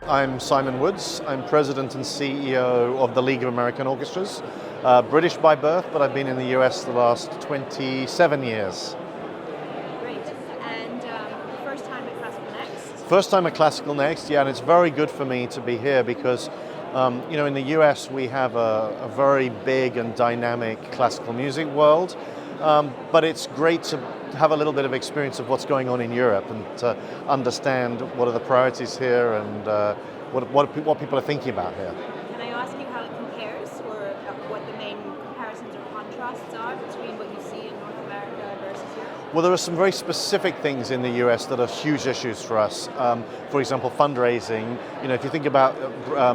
I'm Simon Woods. I'm President and CEO of the League of American Orchestras. British by birth, but I've been in the US the last 27 years. Great. And first time at Classical Next? First time at Classical Next, yeah, and it's very good for me to be here because in the US we have a very big and dynamic classical music world, but it's great to have a little bit of experience of what's going on in Europe and to understand what are the priorities here and what people are thinking about here. Can I ask you how it compares, or what the main comparisons or contrasts are between what you see in North America versus Europe? Well, there are some very specific things in the US that are huge issues for us. For example, fundraising. If you think about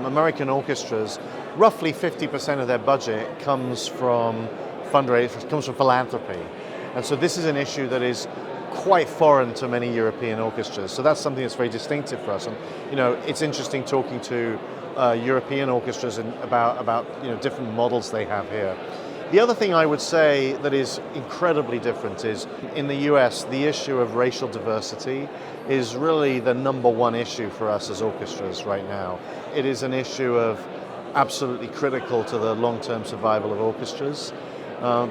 American orchestras, roughly 50% of their budget comes from fundraising, comes from philanthropy. And so this is an issue that is quite foreign to many European orchestras. So that's something that's very distinctive for us. And it's interesting talking to European orchestras about different models they have here. The other thing I would say that is incredibly different is in the US, the issue of racial diversity is really the number one issue for us as orchestras right now. It is an issue of absolutely critical to the long-term survival of orchestras.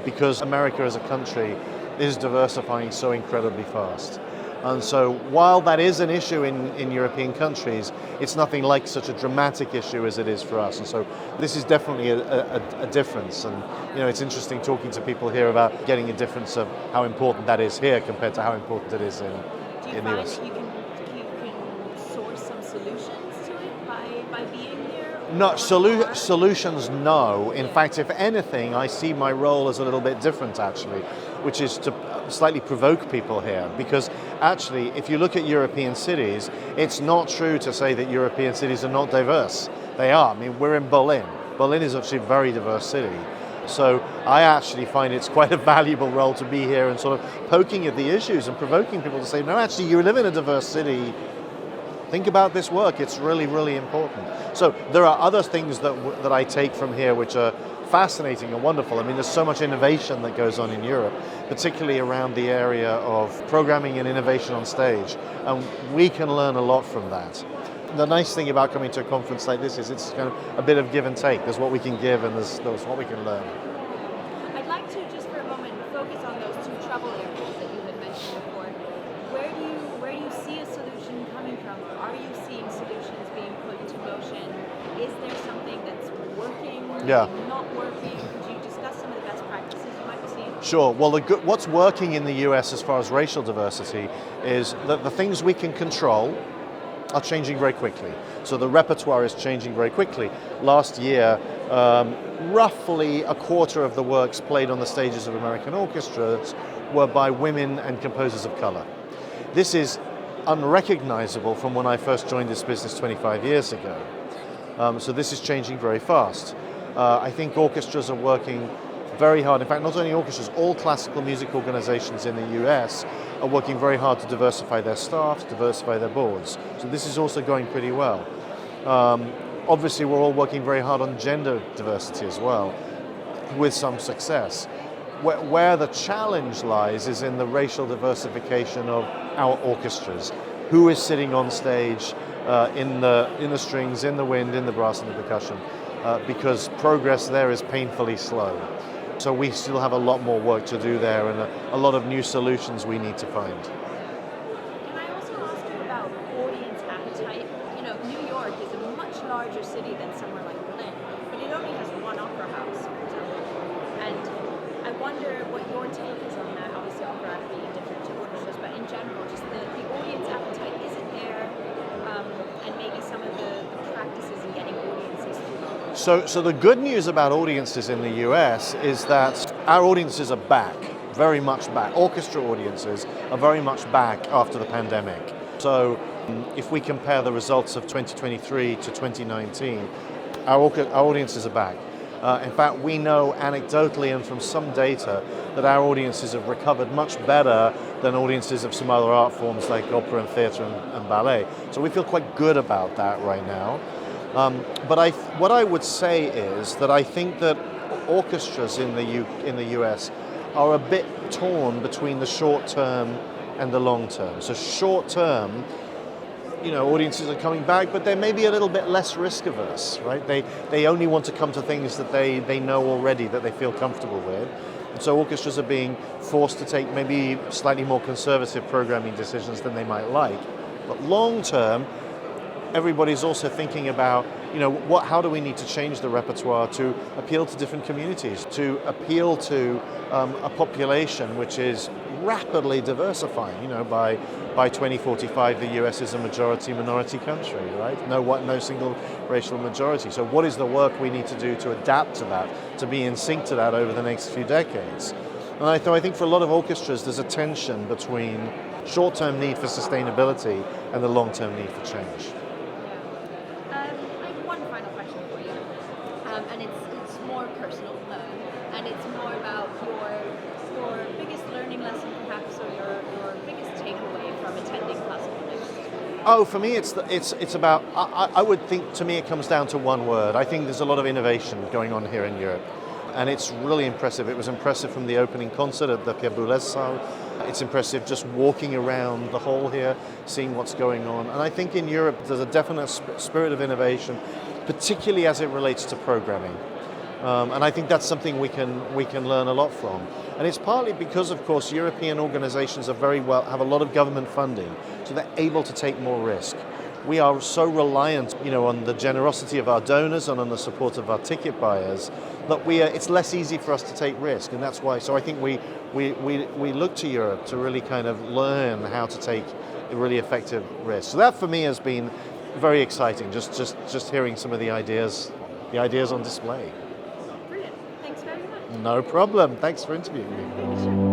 Because America as a country is diversifying so incredibly fast. And so while that is an issue in European countries, it's nothing like such a dramatic issue as it is for us. And so this is definitely a difference. And it's interesting talking to people here about getting a difference of how important that is here compared to how important it is in the US. Do you find that you can source some solutions to it by being here? No, solutions, no. In fact, if anything, I see my role as a little bit different, actually, which is to slightly provoke people here. Because actually, if you look at European cities, it's not true to say that European cities are not diverse. They are. I mean, we're in Berlin. Berlin is actually a very diverse city. So I actually find it's quite a valuable role to be here and sort of poking at the issues and provoking people to say, no, actually, you live in a diverse city. Think about this work, it's really, really important. So there are other things that I take from here which are fascinating and wonderful. I mean, there's so much innovation that goes on in Europe, particularly around the area of programming and innovation on stage. And we can learn a lot from that. The nice thing about coming to a conference like this is it's kind of a bit of give and take. There's what we can give and there's what we can learn. I'd like to just for a moment focus on those two trouble areas that you had mentioned before. Where do you see a solution coming from? Are you seeing solutions being put into motion? Is there something that's working, not working? Could you discuss some of the best practices you might be seeing? Sure. Well, what's working in the US as far as racial diversity is that the things we can control are changing very quickly. So the repertoire is changing very quickly. Last year, roughly a quarter of the works played on the stages of American orchestras were by women and composers of color. This is unrecognizable from when I first joined this business 25 years ago. So this is changing very fast. I think orchestras are working very hard. In fact, not only orchestras, all classical music organizations in the US are working very hard to diversify their staff, to diversify their boards. So this is also going pretty well. Obviously, we're all working very hard on gender diversity as well, with some success. Where the challenge lies is in the racial diversification of our orchestras. Who is sitting on stage in the strings, in the wind, in the brass and the percussion, because progress there is painfully slow. So we still have a lot more work to do there and a lot of new solutions we need to find. Can I also ask you about audience appetite? New York is a much larger city than somewhere like Berlin, but it only has one opera house, for example. And I wonder what your take is on that. Obviously, opera being different to orchestras, but in general, just the audience appetite isn't there, and maybe some of the practices in getting audiences through. So the good news about audiences in the US is that our audiences are back, very much back. Orchestra audiences are very much back after the pandemic. So if we compare the results of 2023 to 2019, our audiences are back. In fact, we know anecdotally and from some data that our audiences have recovered much better than audiences of some other art forms like opera and theatre and ballet. So we feel quite good about that right now. But what I would say is that I think that orchestras in the US are a bit torn between the short term and the long term. So short term, audiences are coming back, but they're maybe a little bit less risk averse, right? They only want to come to things that they know already, that they feel comfortable with. And so orchestras are being forced to take maybe slightly more conservative programming decisions than they might like. But long term, everybody's also thinking about, how do we need to change the repertoire to appeal to different communities, to appeal to a population which is rapidly diversifying. By 2045, the US is a majority-minority country, right? No single racial majority. So what is the work we need to do to adapt to that, to be in sync to that over the next few decades? And I think for a lot of orchestras, there's a tension between short-term need for sustainability and the long-term need for change. I have one final question for you, and it's more personal, and it's more about your biggest learning lesson, perhaps, or your biggest takeaway from attending classical music. Oh, for me, it's about. I would think, to me, it comes down to one word. I think there's a lot of innovation going on here in Europe, and it's really impressive. It was impressive from the opening concert at the Pierre Boulez Salle. It's impressive just walking around the hall here, seeing what's going on. And I think in Europe there's a definite spirit of innovation, particularly as it relates to programming. And I think that's something we can learn a lot from. And it's partly because, of course, European organizations have a lot of government funding, so they're able to take more risk. We are so reliant, on the generosity of our donors and on the support of our ticket buyers, that it's less easy for us to take risk, and that's why. So I think we look to Europe to really kind of learn how to take a really effective risk. So that for me has been very exciting. Just hearing some of the ideas on display. Brilliant. Thanks very much. No problem. Thanks for interviewing me.